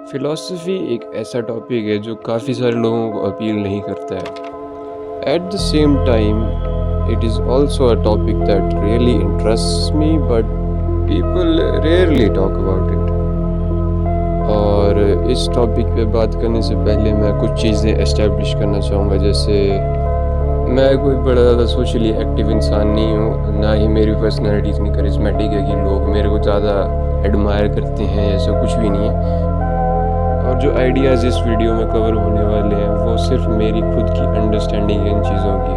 Philosophy एक ऐसा topic है जो काफ़ी सारे लोगों को अपील नहीं करता है। At the same time it is also a topic that really interests me but people rarely talk about it. और इस टॉपिक पे बात करने से पहले मैं कुछ चीज़ें एस्टैब्लिश करना चाहूँगा। जैसे मैं कोई बड़ा ज़्यादा सोशली एक्टिव इंसान नहीं हूँ, ना ही मेरी पर्सनैलिटी इतनी करिस्मेटिक है कि लोग मेरे को ज़्यादा एडमायर करते हैं, ऐसा कुछ भी नहीं है। और जो आइडियाज़ इस वीडियो में कवर होने वाले हैं वो सिर्फ मेरी खुद की अंडरस्टैंडिंग है इन चीज़ों की,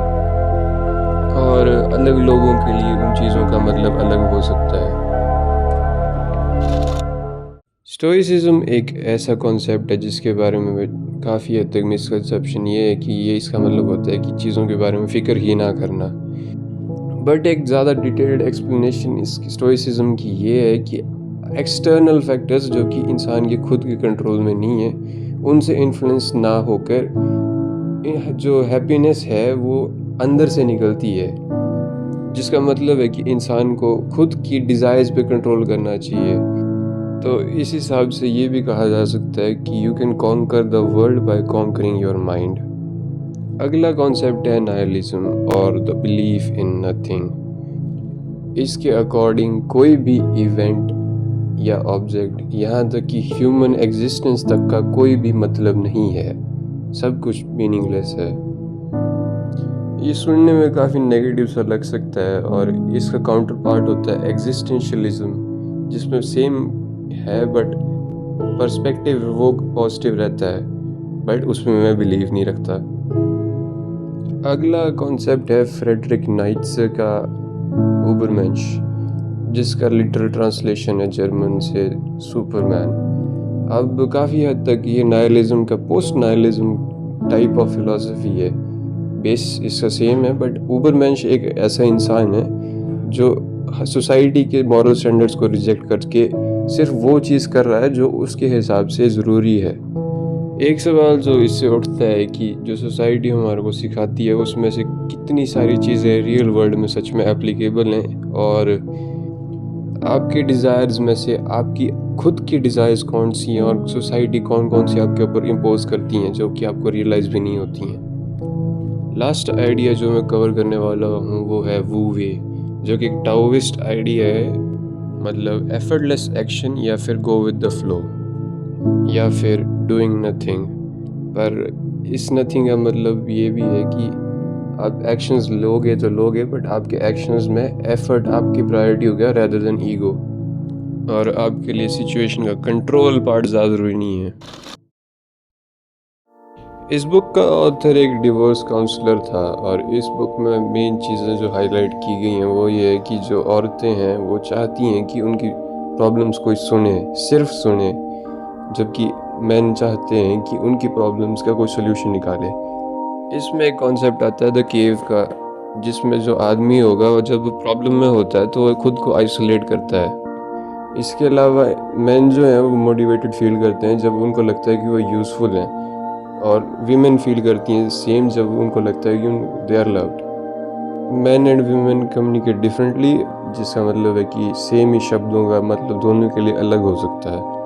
और अलग लोगों के लिए उन चीज़ों का मतलब अलग हो सकता है। स्टोइसिज्म एक ऐसा कॉन्सेप्ट है जिसके बारे में काफ़ी हद तक मिसकंसेप्शन ये है कि ये इसका मतलब होता है कि चीज़ों के बारे में फ़िक्र ही ना करना। बट एक ज़्यादा डिटेल्ड एक्सप्लेनेशन इस स्टोइसिज्म की ये है कि एक्सटर्नल फैक्टर्स जो कि इंसान के खुद के कंट्रोल में नहीं है, उनसे इन्फ्लुएंस ना होकर जो हैप्पीनेस है वो अंदर से निकलती है। जिसका मतलब है कि इंसान को खुद की डिज़ायर्स पे कंट्रोल करना चाहिए। तो इस हिसाब से ये भी कहा जा सकता है कि you can conquer the world by conquering your mind. अगला कॉन्सेप्ट है नायलिज्म और द बिलीफ इन नथिंग। इसके अकॉर्डिंग कोई भी इवेंट या ऑब्जेक्ट, यहाँ तक कि ह्यूमन एग्जिस्टेंस तक का कोई भी मतलब नहीं है, सब कुछ मीनिंगलेस है। ये सुनने में काफ़ी नेगेटिव सा लग सकता है, और इसका काउंटर पार्ट होता है एग्जिस्टेंशियलिज्म, जिसमें सेम है बट पर्सपेक्टिव वो पॉजिटिव रहता है, बट उसमें मैं बिलीव नहीं रखता। अगला कॉन्सेप्ट है फ्रेडरिक नाइट्शे का उबरमेंश, जिसका लिटरल ट्रांसलेशन है जर्मन से सुपरमैन। अब काफ़ी हद तक ये नायलिज्म का post nihilism type of philosophy है। बेस इसका सेम है, बट उबरमेंश एक ऐसा इंसान है जो सोसाइटी के मॉरल स्टैंडर्ड्स को रिजेक्ट करके सिर्फ वो चीज़ कर रहा है जो उसके हिसाब से ज़रूरी है। एक सवाल जो इससे उठता है कि जो सोसाइटी हमारे को सिखाती है उसमें से कितनी सारी चीज़ें रियल वर्ल्ड में सच में एप्लीकेबल हैं, और आपके डिज़ायर्स में से आपकी खुद की डिज़ायर्स कौन सी हैं, और सोसाइटी कौन कौन सी आपके ऊपर इम्पोज करती हैं जो कि आपको रियलाइज़ भी नहीं होती हैं। लास्ट आइडिया जो मैं कवर करने वाला हूँ वो है वू वे, जो कि एक टाओइस्ट आइडिया है। मतलब एफर्टलेस एक्शन, या फिर गो विद द फ्लो, या फिर डूइंग नथिंग। पर इस नथिंग का मतलब ये भी है कि आप एक्शंस लोगे तो लोगे, बट आपके एक्शंस में एफर्ट आपकी प्रायोरिटी हो गया रेदर देन ईगो, और आपके लिए सिचुएशन का कंट्रोल पार्ट ज़्यादा ज़रूरी नहीं है। इस बुक का ऑथर एक डिवोर्स काउंसलर था, और इस बुक में मेन चीज़ें जो हाईलाइट की गई हैं वो ये है कि जो औरतें हैं वो चाहती हैं कि उनकी प्रॉब्लम्स कोई सुने, सिर्फ सुने, जबकि मैन चाहते हैं कि उनकी प्रॉब्लम्स का कोई सोल्यूशन निकाले। इसमें एक कॉन्सेप्ट आता है द केव का, जिसमें जो आदमी होगा वो जब प्रॉब्लम में होता है तो वो खुद को आइसोलेट करता है। इसके अलावा मैन जो हैं वो मोटिवेटेड फील करते हैं जब उनको लगता है कि वो यूज़फुल हैं, और वीमेन फील करती हैं सेम जब उनको लगता है कि they are loved. Man and women communicate differently, जिसका मतलब है कि सेम ही शब्दों का मतलब दोनों के लिए अलग हो सकता है।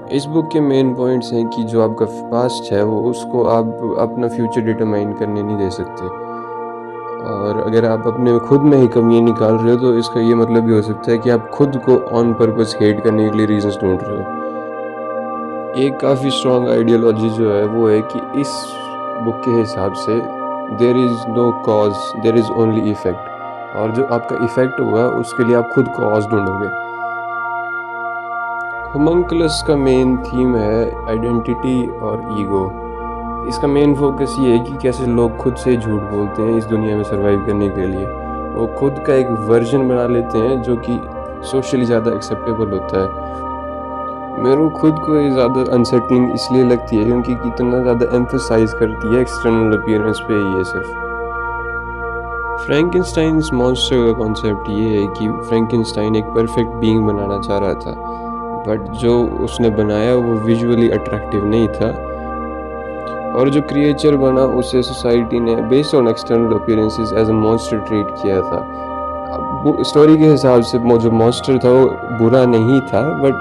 इस बुक के मेन पॉइंट्स हैं कि जो आपका पास्ट है वो उसको आप अपना फ्यूचर डिटरमाइन करने नहीं दे सकते, और अगर आप अपने खुद में ही कमियाँ निकाल रहे हो तो इसका ये मतलब भी हो सकता है कि आप खुद को ऑन पर्पस हेट करने के लिए रीजंस ढूंढ रहे हो। एक काफ़ी स्ट्रॉन्ग आइडियोलॉजी जो है वो है कि इस बुक के हिसाब से there is no cause, there is only effect, और जो आपका इफ़ेक्ट होगा उसके लिए आप खुद कॉज ढूंढोगे। होमनकुलस का मेन थीम है आइडेंटिटी और ईगो। इसका मेन फोकस ये है कि कैसे लोग खुद से झूठ बोलते हैं इस दुनिया में सर्वाइव करने के लिए। वो खुद का एक वर्जन बना लेते हैं जो कि सोशली ज़्यादा एक्सेप्टेबल होता है। मेरे को खुद को ये ज़्यादा अनसेटलिंग इसलिए लगती है क्योंकि कितना ज़्यादा एम्फसाइज करती है एक्सटर्नल अपीयरेंस पे ही है सिर्फ। फ्रैंकेनस्टाइन्स मॉन्स्टर का कॉन्सेप्ट ये है कि फ्रैंकेनस्टाइन एक परफेक्ट बीइंग बनाना चाह रहा था, बट जो उसने बनाया वो विजुअली अट्रैक्टिव नहीं था, और जो क्रिएचर बना उसे सोसाइटी ने based on external appearances as a monster treat किया था। अब स्टोरी के हिसाब से जो मॉन्स्टर था वो बुरा नहीं था, बट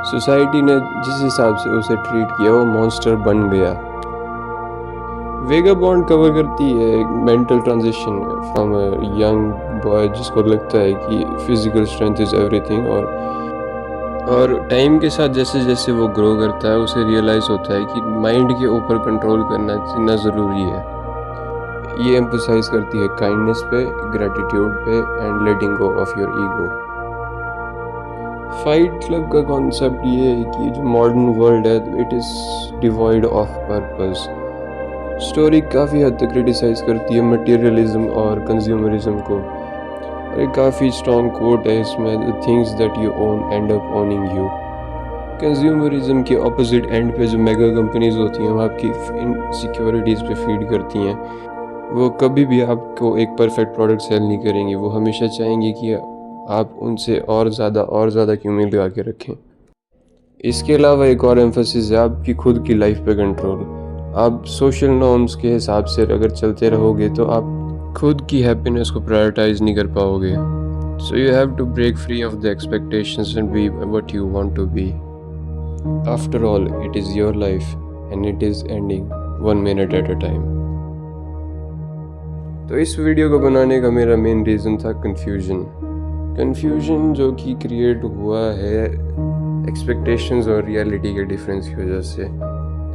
सोसाइटी ने जिस हिसाब से उसे ट्रीट किया वो मॉन्स्टर बन गया। वेगाबॉन्ड कवर करती है एक mental transition from a young boy जिसको लगता है कि फिजिकल स्ट्रेंथ इज़ एवरीथिंग, और टाइम के साथ जैसे जैसे वो ग्रो करता है उसे रियलाइज़ होता है कि माइंड के ऊपर कंट्रोल करना जितना ज़रूरी है। ये एम्फसाइज करती है काइंडनेस पे, ग्रेटिट्यूड पे and letting go of your ego. Fight club का कॉन्सेप्ट ये है कि जो मॉडर्न वर्ल्ड है it is devoid of purpose. Story काफ़ी हद तक क्रिटिसाइज करती है मटेरियलिज्म और कंज्यूमरिज्म को, और एक काफ़ी स्ट्रॉन्ग कोट है इसमें, the things that you own and up owning you. Consumerism के ऑपोजिट एंड पे जो मेगा कंपनीज होती हैं वो आपकी इनसिक्योरिटीज़ पे फीड करती हैं। वो कभी भी आपको एक परफेक्ट प्रोडक्ट सेल नहीं करेंगी, वो हमेशा चाहेंगी कि आप उनसे और ज़्यादा की उम्मीद लगा के रखें। इसके अलावा एक और एम्फसिस है आपकी खुद की लाइफ पे कंट्रोल। आप सोशल नॉर्म्स के हिसाब से अगर चलते रहोगे तो आप खुद की हैप्पीनेस को प्रायोरिटाइज नहीं कर पाओगे। So you have to break free of the expectations and be what you want to be. After all it is your life and it is ending 1 minute at a time. तो इस video को बनाने का मेरा main reason था confusion जो कि create हुआ है एक्सपेक्टेशंस और रियलिटी के डिफरेंस की वजह से।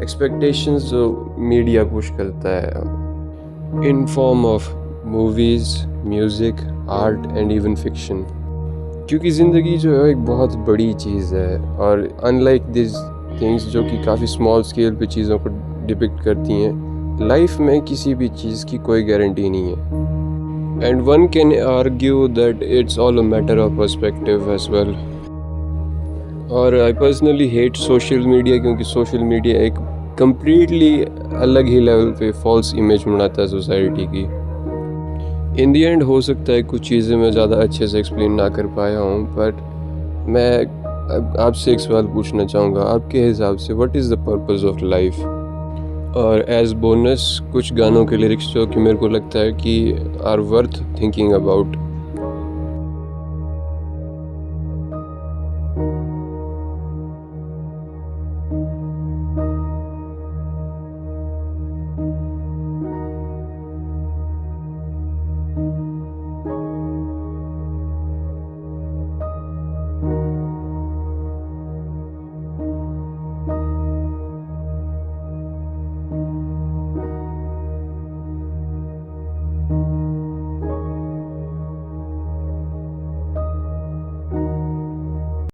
एक्सपेक्टेशंस जो मीडिया पुश करता है in form of movies, music, art and even fiction, क्योंकि ज़िंदगी जो है एक बहुत बड़ी चीज़ है, और अनलाइक दिस थिंग्स जो कि काफ़ी स्मॉल स्केल पे चीज़ों को डिपिक्ट करती हैं, लाइफ में किसी भी चीज़ की कोई गारंटी नहीं है। And one can argue that it's all a matter of perspective as well. और I personally hate social media, क्योंकि सोशल मीडिया एक कम्प्लीटली अलग ही लेवल पे फॉल्स इमेज बनाता है सोसाइटी की। इन दी एंड हो सकता है कुछ चीज़ें मैं ज़्यादा अच्छे से एक्सप्लेन ना कर पाया हूँ, बट मैं आपसे एक सवाल पूछना चाहूँगा, आपके हिसाब से what is the purpose of life? और एज बोनस कुछ गानों के लिरिक्स जो कि मेरे को लगता है कि आर वर्थ थिंकिंग अबाउट।